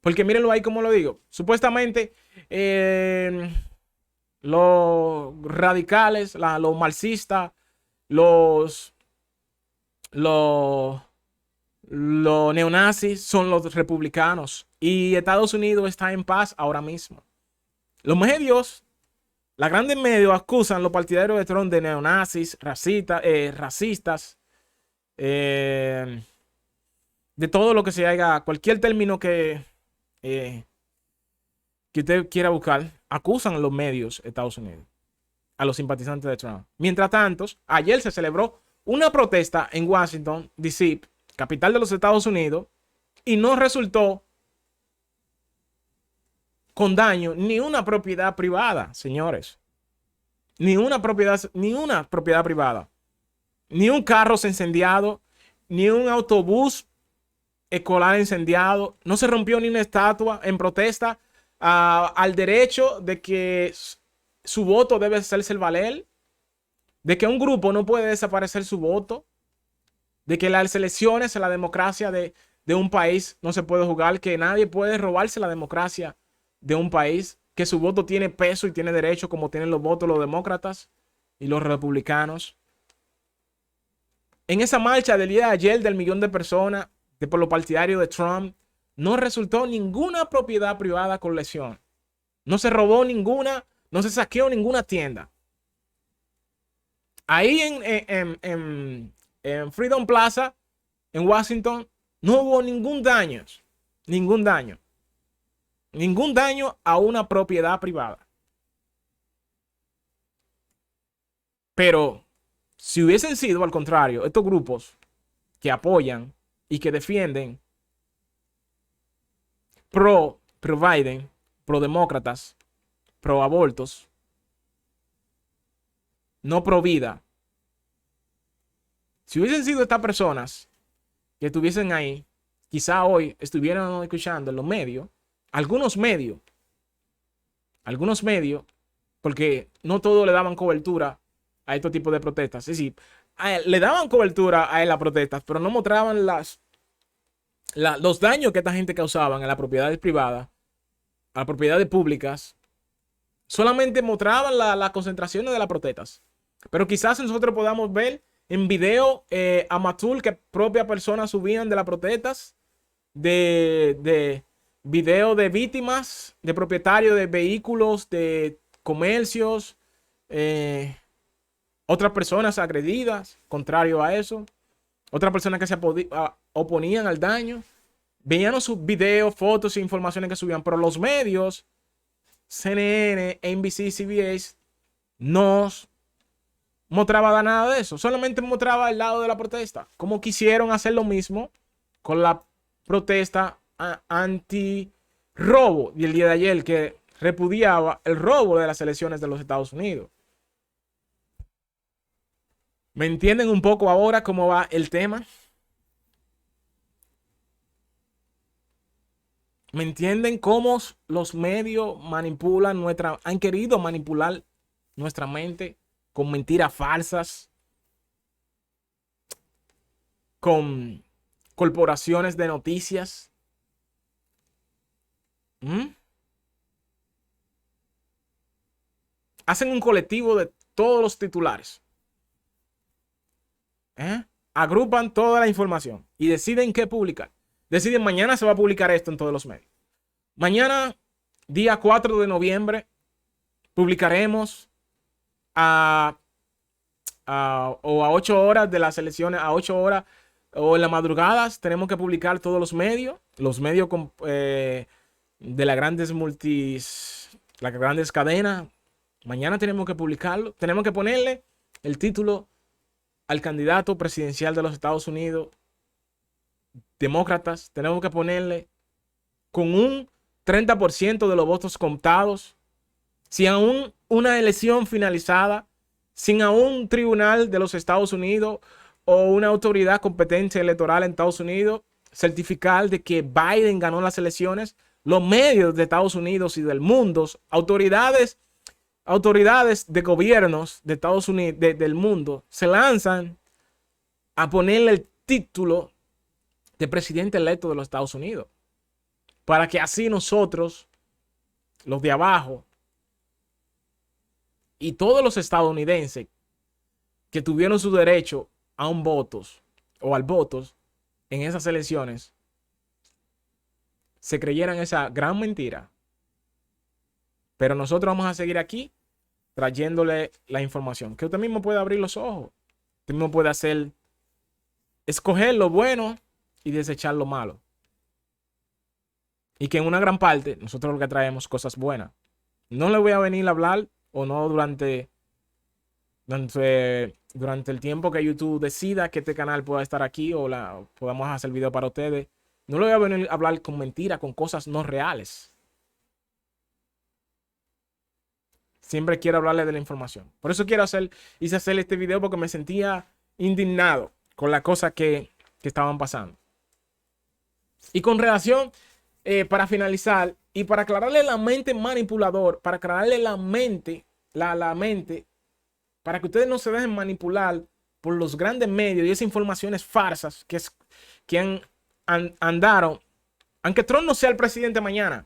Porque mírenlo ahí como lo digo. Supuestamente los radicales, los marxistas, los neonazis son los republicanos. Y Estados Unidos está en paz ahora mismo. Los medios, las grandes medios acusan a los partidarios de Trump de neonazis, racistas, de todo lo que se haga, cualquier término que usted quiera buscar, acusan a los medios de Estados Unidos, a los simpatizantes de Trump. Mientras tanto, ayer se celebró una protesta en Washington, D.C., capital de los Estados Unidos, y no resultó con daño ni una propiedad privada, señores. Ni una propiedad privada. Ni un carro se incendiado, ni un autobús escolar incendiado. No se rompió ni una estatua en protesta al derecho de que su voto debe hacerse valer, de que un grupo no puede desaparecer su voto, de que las elecciones, la democracia de un país no se puede jugar, que nadie puede robarse la democracia de un país, que su voto tiene peso y tiene derecho como tienen los votos los demócratas y los republicanos. En esa marcha del día de ayer del 1.000.000 de personas por los partidarios de Trump, no resultó ninguna propiedad privada con lesión. No se robó ninguna, no se saqueó ninguna tienda. Ahí en Freedom Plaza, en Washington, no hubo ningún daño. Ningún daño. Ningún daño a una propiedad privada. Pero si hubiesen sido al contrario, estos grupos que apoyan y que defienden pro Biden, pro demócratas, pro abortos, no pro vida. Si hubiesen sido estas personas que estuviesen ahí, quizá hoy estuvieran escuchando en los medios, algunos medios, porque no todos le daban cobertura a estos tipos de protestas. Es decir, le daban cobertura a las protestas, pero no mostraban los daños que esta gente causaban a las propiedades privadas, a las propiedades públicas. Solamente mostraban las concentraciones de las protestas. Pero quizás nosotros podamos ver en video amateur que propias personas subían de las protestas, de video de víctimas, de propietarios de vehículos, de comercios, otras personas agredidas, contrario a eso, otras personas que se oponían al daño. Veíamos sus videos, fotos e informaciones que subían, pero los medios, CNN, NBC, CBS, no mostraba nada de eso. Solamente mostraba el lado de la protesta. Como quisieron hacer lo mismo con la protesta anti-robo del día de ayer, que repudiaba el robo de las elecciones de los Estados Unidos. ¿Me entienden un poco ahora cómo va el tema? ¿Me entienden cómo los medios manipulan han querido manipular nuestra mente con mentiras falsas, con corporaciones de noticias? Hacen un colectivo de todos los titulares. Agrupan toda la información y deciden qué publicar. Deciden mañana se va a publicar esto en todos los medios. Mañana, día 4 de noviembre, publicaremos a 8 horas de las elecciones, a 8 horas o en las madrugadas, tenemos que publicar todos los medios de las grandes cadenas. Mañana tenemos que publicarlo. Tenemos que ponerle el título al candidato presidencial de los Estados Unidos, demócratas. Tenemos que ponerle con un 30% de los votos contados, sin aún una elección finalizada, sin aún un tribunal de los Estados Unidos o una autoridad competente electoral en Estados Unidos certificar de que Biden ganó las elecciones. Los medios de Estados Unidos y del mundo, autoridades de gobiernos de Estados Unidos, del mundo, se lanzan a ponerle el título de presidente electo de los Estados Unidos, para que así nosotros, los de abajo, y todos los estadounidenses que tuvieron su derecho a un voto o al voto en esas elecciones, se creyeran esa gran mentira. Pero nosotros vamos a seguir aquí trayéndole la información, que usted mismo puede abrir los ojos, usted mismo puede escoger lo bueno y desechar lo malo. Y que en una gran parte nosotros lo que traemos cosas buenas. No le voy a venir a hablar, o no durante el tiempo que YouTube decida que este canal pueda estar aquí o podamos hacer video para ustedes. No le voy a venir a hablar con mentiras, con cosas no reales. Siempre quiero hablarle de la información. Por eso hice hacer este video, porque me sentía indignado con las cosas que estaban pasando. Y con relación, para finalizar, y para aclararle la mente manipulador, para aclararle la mente, para que ustedes no se dejen manipular por los grandes medios y esas informaciones farsas que andaron, aunque Trump no sea el presidente mañana,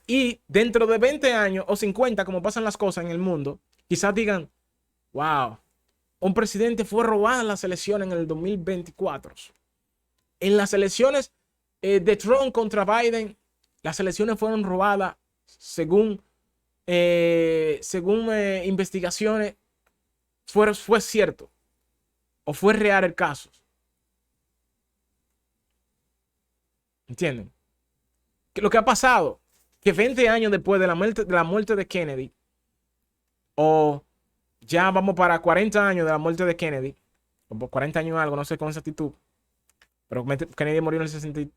y dentro de 20 años o 50, como pasan las cosas en el mundo, quizás digan, wow, un presidente fue robado en las elecciones en el 2024. En las elecciones de Trump contra Biden, las elecciones fueron robadas según investigaciones. Fue cierto o fue real el caso. ¿Entienden? Que lo que ha pasado, que 20 años después de la muerte de Kennedy, o ya vamos para 40 años de la muerte de Kennedy, o 40 años algo, no sé con exactitud, pero Kennedy murió en el 63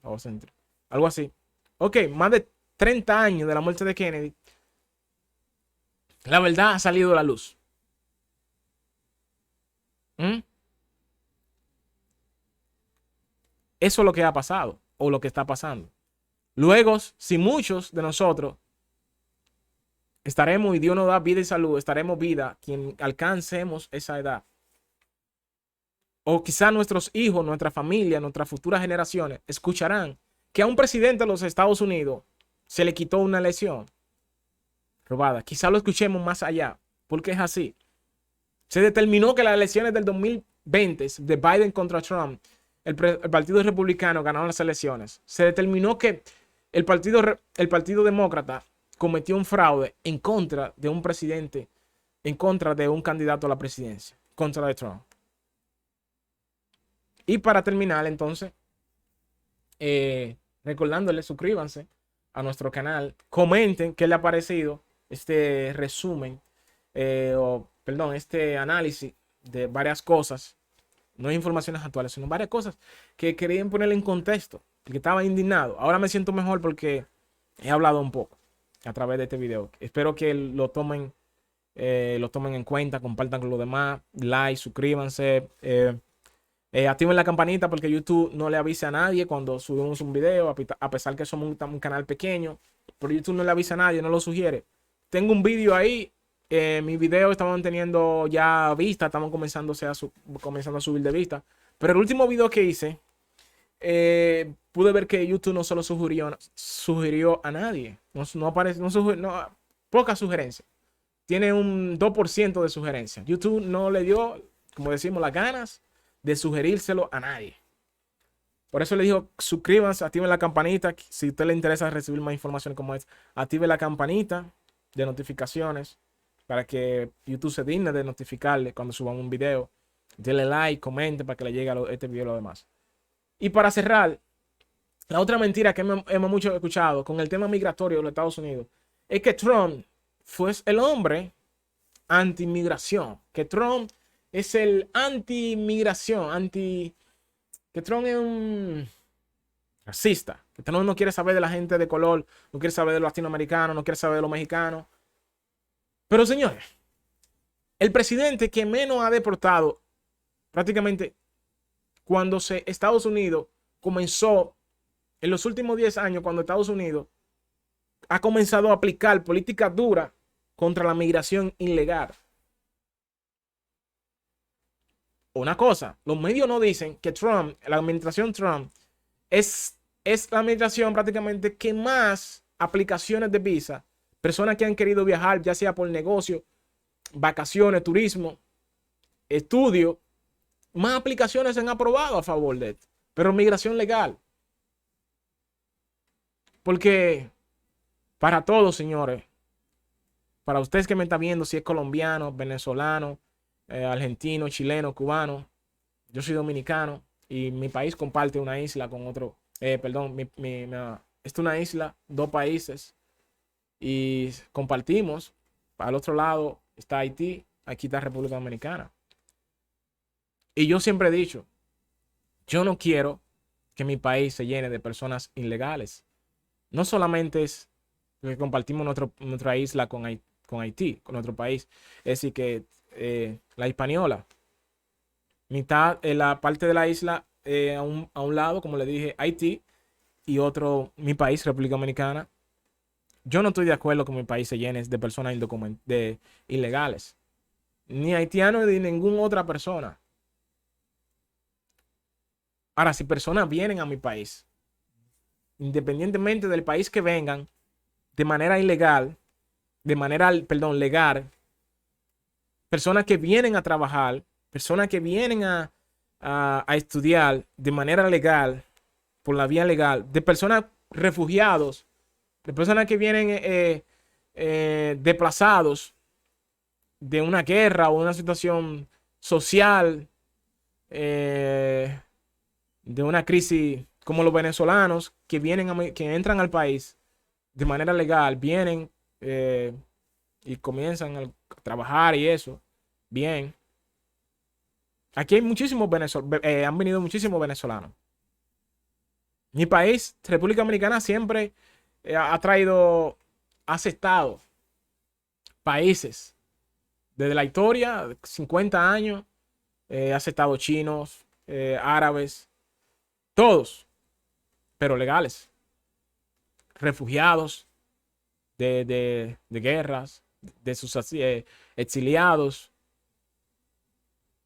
o 63, algo así. Ok, más de 30 años de la muerte de Kennedy, la verdad ha salido a la luz. Eso es lo que ha pasado, o lo que está pasando. Luego, si muchos de nosotros estaremos, y Dios nos da vida y salud, estaremos vida quien alcancemos esa edad. O quizá nuestros hijos, nuestra familia, nuestras futuras generaciones escucharán que a un presidente de los Estados Unidos se le quitó una elección robada. Quizá lo escuchemos más allá, porque es así. Se determinó que las elecciones del 2020 de Biden contra Trump, el Partido Republicano ganó las elecciones. Se determinó que el Partido Demócrata cometió un fraude en contra de un presidente, en contra de un candidato a la presidencia, contra de Trump. Y para terminar, entonces, recordándoles, suscríbanse a nuestro canal, comenten qué les ha parecido este resumen, este análisis de varias cosas, no informaciones actuales, sino varias cosas que querían ponerle en contexto, porque estaba indignado. Ahora me siento mejor porque he hablado un poco a través de este video. Espero que lo tomen en cuenta, compartan con los demás, like, suscríbanse, activen la campanita porque YouTube no le avisa a nadie cuando subimos un video, a pesar que somos un canal pequeño, pero YouTube no le avisa a nadie, no lo sugiere. Tengo un video ahí, mis videos estaban teniendo ya vista, estamos comenzando a subir de vista, pero el último video que hice, pude ver que YouTube no se lo sugirió a nadie, no aparece, poca sugerencia, tiene un 2% de sugerencia. YouTube no le dio, como decimos, las ganas de sugerírselo a nadie. Por eso le digo, suscríbanse, activen la campanita. Si a usted le interesa recibir más información como esta, active la campanita de notificaciones para que YouTube se digne de notificarle cuando suban un video. Denle like, comente para que le llegue este video y lo demás. Y para cerrar, la otra mentira que hemos mucho escuchado con el tema migratorio de los Estados Unidos es que Trump fue el hombre anti-migración, que Trump es el anti-migración, que Trump es racista. Que no quiere saber de la gente de color, no quiere saber de los latinoamericanos, no quiere saber de los mexicanos. Pero señores, el presidente que menos ha deportado prácticamente cuando Estados Unidos comenzó en los últimos 10 años, cuando Estados Unidos ha comenzado a aplicar políticas duras contra la migración ilegal. Una cosa, los medios no dicen que Trump, la administración Trump, es la administración prácticamente que más aplicaciones de visa, personas que han querido viajar, ya sea por negocio, vacaciones, turismo, estudio, más aplicaciones se han aprobado a favor de esto. Pero migración legal. Porque para todos, señores, para ustedes que me están viendo, si es colombiano, venezolano, argentino, chileno, cubano, yo soy dominicano y mi país comparte una isla con otro, perdón, esta es una isla, dos países y compartimos. Al otro lado está Haití, aquí está República Dominicana. Y yo siempre he dicho, yo no quiero que mi país se llene de personas ilegales. No solamente es que compartimos nuestra isla con Haití, con otro país. Es decir, que la Hispaniola, mitad, la parte de la isla a un lado, como le dije, Haití, y otro, mi país, República Dominicana. Yo no estoy de acuerdo que mi país se llene de personas ilegales. Ni haitianos ni ninguna otra persona. Ahora, si personas vienen a mi país, independientemente del país que vengan, de manera ilegal, legal, personas que vienen a trabajar, personas que vienen a estudiar de manera legal, por la vía legal, de personas refugiados, de personas que vienen desplazados de una guerra o una situación social, de una crisis, como los venezolanos que que entran al país de manera legal, vienen y comienzan a trabajar y eso, bien. Aquí hay muchísimos han venido muchísimos venezolanos. Mi país, República Dominicana, siempre ha aceptado países desde la historia, 50 años, ha aceptado chinos, árabes, todos, pero legales, refugiados de guerras, de sus exiliados,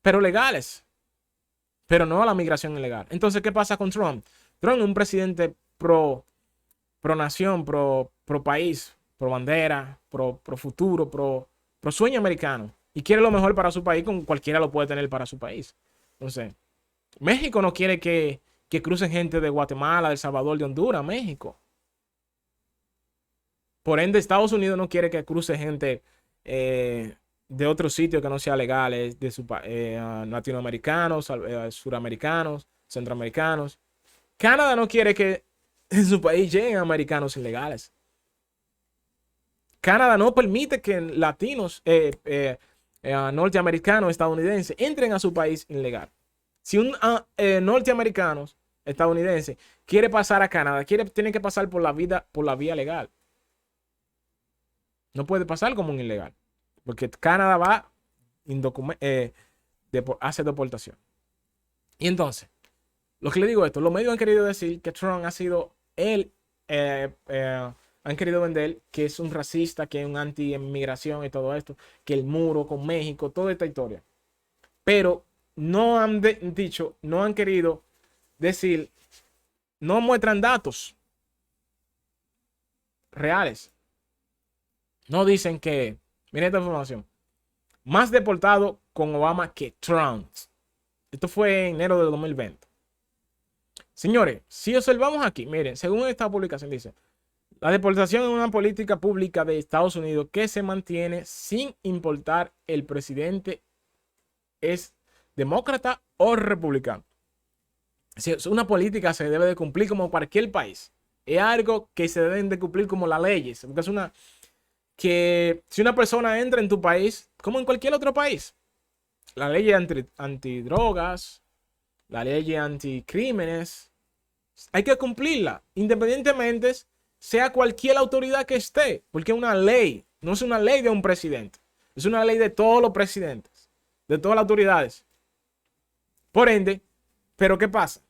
pero legales, pero no a la migración ilegal. Entonces, ¿qué pasa con Trump? Trump es un presidente pro nación, pro país, pro bandera, pro futuro, pro sueño americano. Y quiere lo mejor para su país, como cualquiera lo puede tener para su país. Entonces, México no quiere que crucen gente de Guatemala, de El Salvador, de Honduras, México. Por ende, Estados Unidos no quiere que cruce gente de otros sitios que no sean legales, de latinoamericanos, suramericanos, centroamericanos. Canadá no quiere que en su país lleguen americanos ilegales. Canadá no permite que latinos, norteamericanos, estadounidenses entren a su país ilegal. Si un norteamericano estadounidense quiere pasar a Canadá, tiene que pasar por la vía legal. No puede pasar como un ilegal. Porque Canadá va hace deportación. Y entonces, lo que le digo esto, los medios han querido decir que Trump ha sido han querido vender que es un racista, que es un anti-inmigración y todo esto, que el muro con México, toda esta historia. Pero no han dicho, no han querido decir, no muestran datos reales. No dicen que, miren esta información, más deportado con Obama que Trump. Esto fue en enero de 2020. Señores, si observamos aquí, miren, según esta publicación dice, la deportación es una política pública de Estados Unidos que se mantiene sin importar el presidente es demócrata o republicano. Es una política que se debe de cumplir como cualquier país. Es algo que se deben de cumplir como las leyes. Porque es que si una persona entra en tu país, como en cualquier otro país, la ley antidrogas, la ley anticrímenes, hay que cumplirla, independientemente sea cualquier autoridad que esté, porque es una ley, no es una ley de un presidente, es una ley de todos los presidentes, de todas las autoridades. Por ende, ¿pero qué pasa?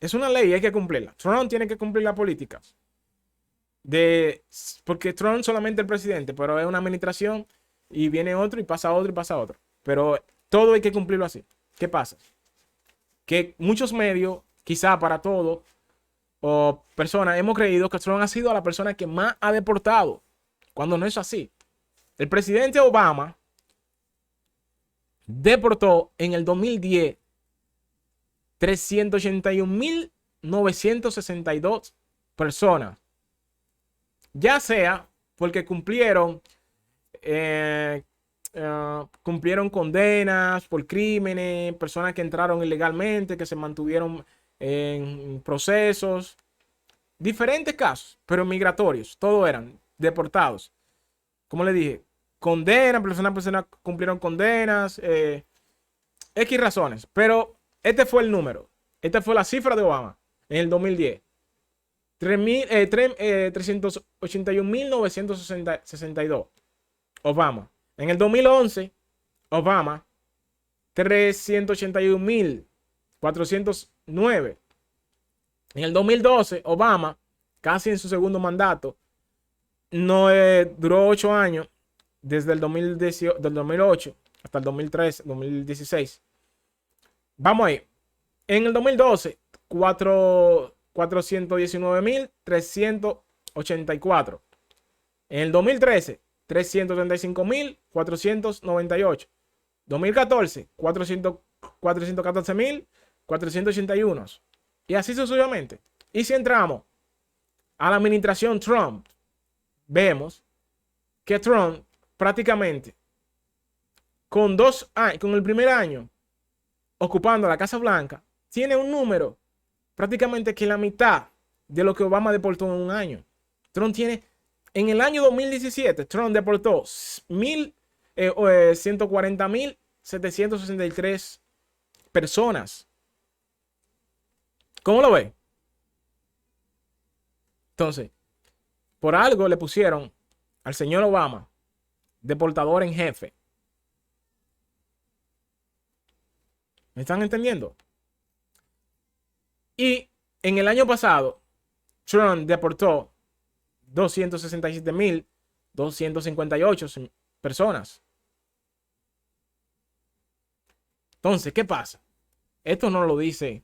Es una ley y hay que cumplirla. Trump tiene que cumplir las políticas. Porque Trump solamente el presidente, pero es una administración y viene otro y pasa otro y pasa otro. Pero todo hay que cumplirlo así. ¿Qué pasa? Que muchos medios, quizá para todo, o personas, hemos creído que Trump ha sido la persona que más ha deportado, cuando no es así. El presidente Obama deportó en el 2010 381.962 personas. Ya sea porque cumplieron condenas por crímenes, personas que entraron ilegalmente, que se mantuvieron en procesos, diferentes casos, pero migratorios, todos eran deportados. Como le dije, condenas, personas cumplieron condenas, X razones, pero este fue el número, esta fue la cifra de Obama en el 2010. 381.962 Obama. En el 2011, Obama, 381.409. En el 2012, Obama, casi en su segundo mandato, no duró 8 años, desde el 2008 hasta el 2013, 2016. Vamos ahí. En el 2012, 419.384. En el 2013, 335.498. 2014, 414.481. Y así sucesivamente. Y si entramos a la administración Trump, vemos que Trump prácticamente con el primer año ocupando la Casa Blanca, tiene un número prácticamente que la mitad de lo que Obama deportó en un año. Trump tiene, en el año 2017, Trump deportó 140.763 personas. ¿Cómo lo ve? Entonces, por algo le pusieron al señor Obama deportador en jefe. ¿Me están entendiendo? Y en el año pasado, Trump deportó 267.258 personas. Entonces, ¿qué pasa? Esto no lo dice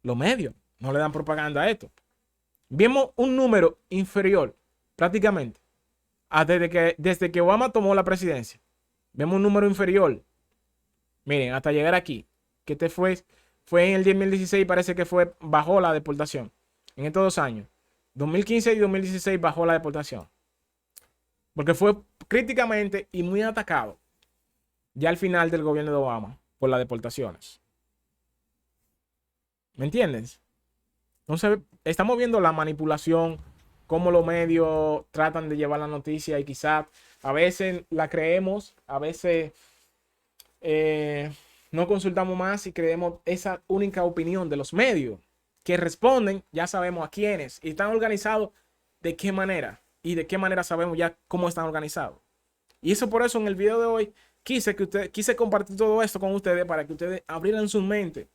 los medios, no le dan propaganda a esto. Vimos un número inferior, prácticamente, desde que Obama tomó la presidencia. Vemos un número inferior. Miren, hasta llegar aquí, que fue en el 2016, parece que bajó la deportación. En estos 2 años, 2015 y 2016 bajó la deportación. Porque fue críticamente y muy atacado ya al final del gobierno de Obama por las deportaciones. ¿Me entiendes? Entonces, estamos viendo la manipulación, cómo los medios tratan de llevar la noticia y quizás a veces la creemos, a veces no consultamos más y creemos esa única opinión de los medios que responden, ya sabemos a quiénes y están organizados de qué manera y de qué manera sabemos ya cómo están organizados. Y eso por eso en el video de hoy quise compartir todo esto con ustedes para que ustedes abrieran su mente.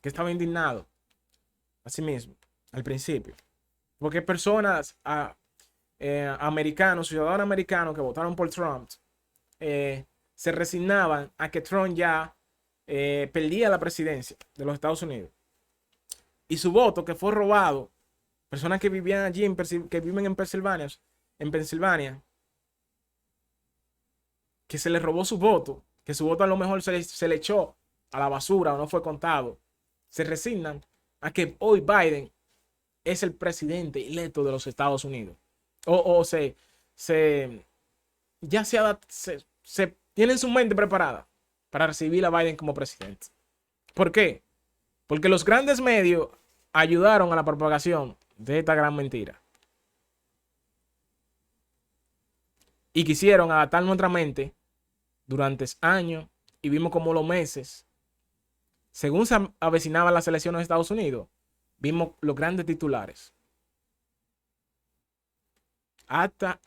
Que estaba indignado, así mismo, al principio. Porque personas americanos, ciudadanos americanos que votaron por Trump, se resignaban a que Trump ya perdía la presidencia de los Estados Unidos. Y su voto que fue robado, personas que vivían allí, que viven en Pensilvania, que se les robó su voto, que su voto a lo mejor se le echó a la basura o no fue contado, se resignan a que hoy Biden es el presidente electo de los Estados Unidos. Se tienen su mente preparada para recibir a Biden como presidente. ¿Por qué? Porque los grandes medios ayudaron a la propagación de esta gran mentira. Y quisieron adaptar nuestra mente durante años y vimos como los meses según se avecinaban las elecciones de Estados Unidos, vimos los grandes titulares. Hasta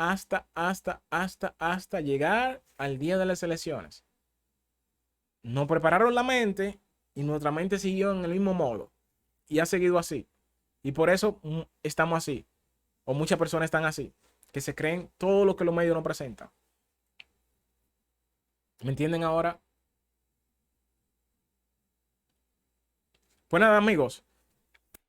llegar al día de las elecciones. Nos prepararon la mente y nuestra mente siguió en el mismo modo. Y ha seguido así. Y por eso estamos así. O muchas personas están así. Que se creen todo lo que los medios nos presentan. ¿Me entienden ahora? Pues nada, amigos.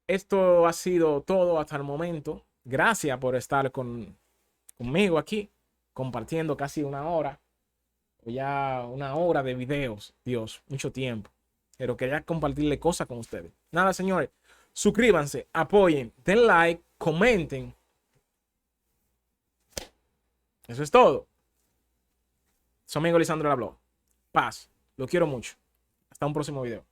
Esto ha sido todo hasta el momento. Gracias por estar conmigo aquí. Compartiendo casi una hora. O ya una hora de videos. Dios, mucho tiempo. Pero quería compartirle cosas con ustedes. Nada, señores. Suscríbanse, apoyen, den like, comenten. Eso es todo. Su amigo Lisandro la Blog. Paz. Lo quiero mucho. Hasta un próximo video.